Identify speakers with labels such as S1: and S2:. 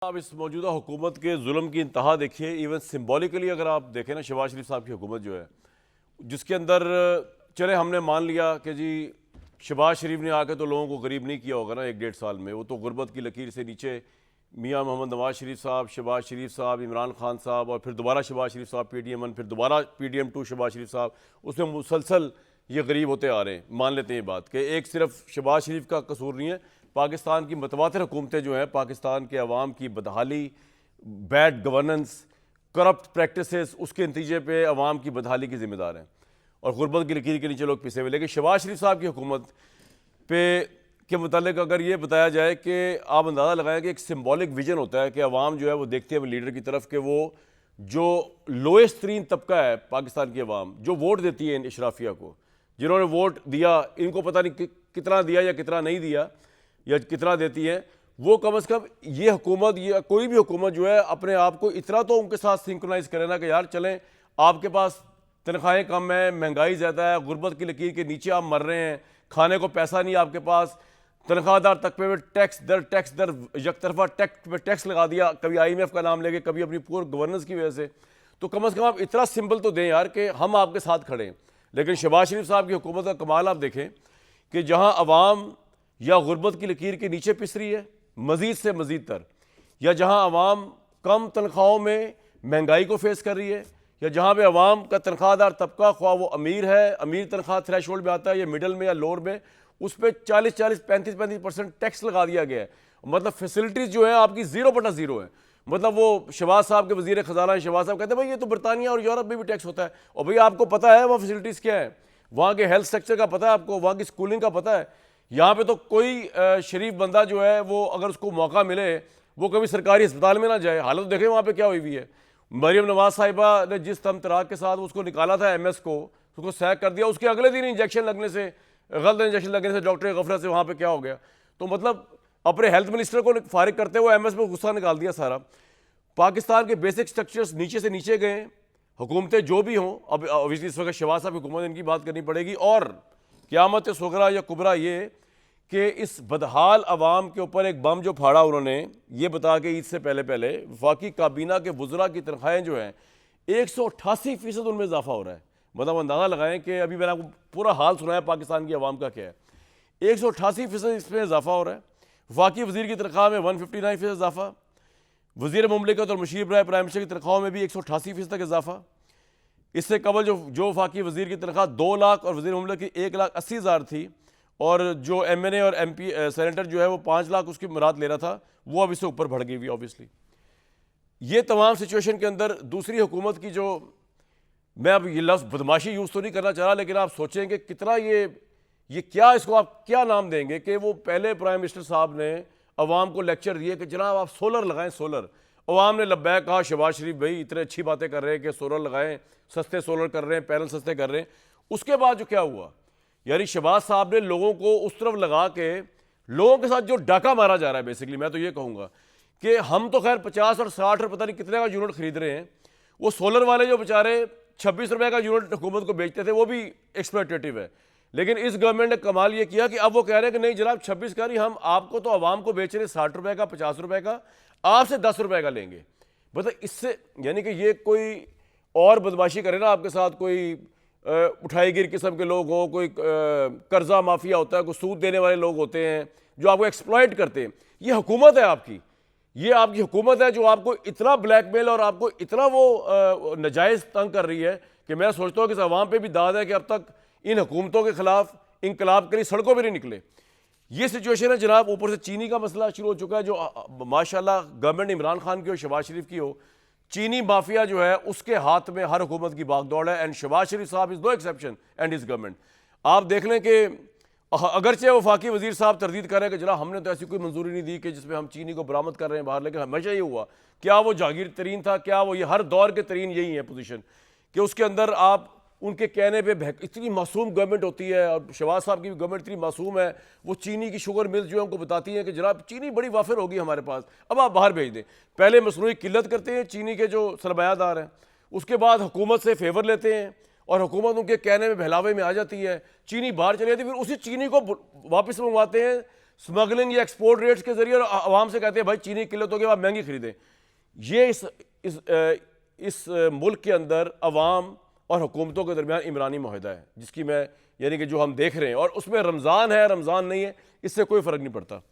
S1: आप इस मौजूदा हुकूमत के जुल्म की इंतहा देखिए। इवन सिम्बॉलिकली अगर आप देखें ना, शहबाज शरीफ साहब की हुकूमत जो है, जिसके अंदर चले हमने मान लिया कि जी शहबाज शरीफ ने आके तो लोगों को गरीब नहीं किया होगा ना 1-1.5 साल में, वो तो गुर्बत की लकीर से नीचे मियाँ मोहम्मद नवाज शरीफ साहब, शहबाज शरीफ साहब, इमरान खान साहब और फिर दोबारा शहबाज शरीफ साहब PDM-1, फिर दोबारा PDM-2 शहबाज शरीफ साहब, उसमें मुसलसल ये गरीब होते आ रहे हैं। मान लेते हैं ये बात कि एक सिर्फ शहबाज शरीफ का कसूर नहीं है, पाकिस्तान की मतवातिर हुकूमतें जो हैं पाकिस्तान के अवाम की बदहाली, बैड गवर्नेंस, करप्ट प्रैक्टिसेस, उसके नतीजे पे अवाम की बदहाली की जिम्मेदार हैं और गुर्बत की लकीर के नीचे लोग पिसे हुए। लेकिन शहबाज शरीफ साहब की हुकूमत पे के मुतालिक अगर ये बताया जाए कि आप अंदाज़ा लगाएं कि एक सिम्बॉलिक विजन होता है कि अवाम जो है वो देखते हैं लीडर की तरफ कि वो जो लोएस्ट तरीन तबका है पाकिस्तान की अवाम, जो वोट देती है इन इशराफिया को, जिन्होंने वोट दिया, इनको पता नहीं कितना दिया या कितना नहीं दिया या कितना देती है, वो कम से कम ये हुकूमत या कोई भी हुकूमत जो है अपने आप को इतना तो उनके साथ सिंक्रोनाइज करे ना कि यार चलें, आपके पास तनख्वाहें कम है, महंगाई ज़्यादा है, गुर्बत की लकीर के नीचे आप मर रहे हैं, खाने को पैसा नहीं आपके पास, तनख्वाहदार तबके में टैक्स दर एक तरफा टैक्स लगा दिया, कभी IMF का नाम लेके, कभी अपनी पुअर गवर्नेंस की वजह से। तो कम से कम आप इतना सिंबल तो दें यार कि हम आपके साथ खड़े हैं। लेकिन शहबाज शरीफ साहब की हुकूमत का कमाल आप देखें कि जहाँ अवाम या गुर्बत की लकीर के नीचे पिस रही है मज़ीद से मज़ीद तर, या जहाँ अवाम कम तनख्वाहों में महंगाई को फेस कर रही है, या जहाँ पे अवाम का तनख्वाहदार तबका, ख्वाह वो अमीर है, अमीर तनख्वाह थ्रेश होल्ड में आता है या मिडल में या लोअर में, उस पर 40-40, 35-35% टैक्स लगा दिया गया है। मतलब फैसिलिटीज़ जो है आपकी 0/0 है। मतलब वो शहबाज साहब के वज़ीर ख़जाना शहबाज साहब कहते हैं भाई ये तो बरतानिया और यूरोप में भी टैक्स होता है, और भाई आपको पता है वहाँ फैसिलिटीज़ क्या है, वहाँ के हेल्थ स्ट्रक्चर का पता है आपको, वहाँ की स्कूलिंग का पता है। यहाँ पे तो कोई शरीफ बंदा जो है वो अगर उसको मौका मिले वो कभी सरकारी अस्पताल में ना जाए। हालत देखें वहाँ पे क्या हुई हुई है। मरीम नवाज साहिबा ने जिस तमतराक के साथ उसको निकाला था MS को, उसको सैक कर दिया, उसके अगले दिन इंजेक्शन लगने से, गलत इंजेक्शन लगने से डॉक्टर की गफलत से वहाँ पे क्या हो गया। तो मतलब अपने हेल्थ मिनिस्टर को फारिग करते हुए MS पे गुस्सा निकाल दिया सारा। पाकिस्तान के बेसिक स्ट्रक्चर्स नीचे से नीचे गए। हुकूमतें जो भी हों, अब ऑब्वियसली इस वक्त शहबाज साहब की हुकूमत इनकी बात करनी पड़ेगी, और क़यामत सुगरा या कुबरा ये कि इस बदहाल अवाम के ऊपर एक बम जो फाड़ा उन्होंने, ये बता के ईद से पहले वफाकी काबीना के वज़रा की तनख्वाहें जो हैं 188% उनमें इजाफा हो रहा है। मतलब अंदाज़ा लगाएं कि अभी मैंने आपको पूरा हाल सुनाया पाकिस्तान की अवाम का क्या है। 188% इसमें इजाफा हो रहा है। वफाकी वज़ीर की तनख्वाह में 159% इजाफा, वज़ीर मुमलिकत और मुशीर बराए प्राइम मिनिस्टर की तनख्वाहों में भी 188% तक इजाफा। इससे कबल जो वफाकी वज़ीर की तनख्वाह 2 लाख और वज़ीर मुमलिकत की 1,80,000 थी, और जो MNA और MP सेनेटर जो है वो 5 लाख उसकी मुराद ले रहा था, वो अब इससे ऊपर बढ़ गई हुई ऑब्वियसली। ये तमाम सिचुएशन के अंदर दूसरी हुकूमत की जो, मैं अब ये लफ्ज़ बदमाशी यूज़ तो नहीं करना चाह रहा, लेकिन आप सोचें कि कितना ये क्या, इसको आप क्या नाम देंगे कि वो पहले प्राइम मिनिस्टर साहब ने अवाम को लेक्चर दिए कि जनाब आप सोलर लगाएं, सोलर। अवाम ने लब्बैक कहा, शहबाज शरीफ भाई इतने अच्छी बातें कर रहे हैं कि सोलर लगाएं, सस्ते सोलर कर रहे हैं, पैनल सस्ते कर रहे हैं। उसके बाद जो क्या हुआ, यानी शहबाज साहब ने लोगों को उस तरफ लगा के लोगों के साथ जो डाका मारा जा रहा है, बेसिकली मैं तो ये कहूँगा कि हम तो खैर 50 और 60 और पता नहीं कितने का यूनिट खरीद रहे हैं, वो सोलर वाले जो बेचारे 26 रुपये का यूनिट हुकूमत को बेचते थे वो भी एक्सप्लॉयटेटिव है। लेकिन इस गवर्नमेंट ने कमाल ये किया कि अब वो कह रहे हैं कि नहीं जनाब 26 का नहीं, हम आपको तो आवाम को बेच रहे 60 रुपये का, 50 रुपये का, आपसे 10 रुपये का लेंगे। मतलब इससे यानी कि ये कोई और बदमाशी करे ना आपके साथ, कोई उठाई गिर किस्म के लोग हों, कोई कर्जा माफिया होता है, कोई सूद देने वाले लोग होते हैं जो आपको एक्सप्लॉइट करते हैं। ये हुकूमत है आपकी, ये आपकी हुकूमत है जो आपको इतना ब्लैकमेल और आपको इतना वो नाजायज़ तंग कर रही है कि मैं सोचता हूँ कि इस अवाम पे भी दाद है कि अब तक इन हुकूमतों के खिलाफ इनकलाब के लिए सड़कों पर नहीं निकले। ये सिचुएशन है जनाब। ऊपर से चीनी का मसला शुरू हो चुका है, जो माशाल्लाह गवर्नमेंट इमरान खान की हो, शहबाज शरीफ की हो, चीनी माफिया जो है उसके हाथ में हर हुकूमत की बागदौड़ है, एंड शहबाज शरीफ साहब इज़ नो एक्सेप्शन एंड इस गवर्नमेंट। आप देख लें कि अगरचे वफाकी वज़ीर साहब तरदीद कर रहे हैं कि जनाब हमने तो ऐसी कोई मंजूरी नहीं दी कि जिसमें हम चीनी को बरामद कर रहे हैं बाहर, लेकिन हमेशा ये हुआ, क्या वो जहांगीर तरीन था, क्या वो, ये हर दौर के तरीन यही है पोजीशन कि उसके अंदर आप उनके कहने पे इतनी मासूम गवर्नमेंट होती है, और शहबाज साहब की भी गवर्नमेंट इतनी मासूम है, वो चीनी की शुगर मिल्स जो है उनको बताती हैं कि जनाब चीनी बड़ी वाफिर होगी हमारे पास, अब आप बाहर भेज दें। पहले मसनूई किल्लत करते हैं चीनी के जो सरमायादार हैं, उसके बाद हुकूमत से फेवर लेते हैं और हुकूमत उनके कहने में बहलावे में आ जाती है, चीनी बाहर चली जाती है, फिर उसी चीनी को वापस मंगवाते हैं स्मगलिंग या एक्सपोर्ट रेट्स के जरिए आवाम से कहते हैं भाई चीनी किलो तो के आप महंगी खरीदें। ये इस मुल्क के अंदर अवाम और हुकूमतों के दरमियान इमरानी माहिदा है, जिसकी मैं यानी कि जो हम देख रहे हैं, और उसमें रमज़ान है रमज़ान नहीं है इससे कोई फ़र्क नहीं पड़ता।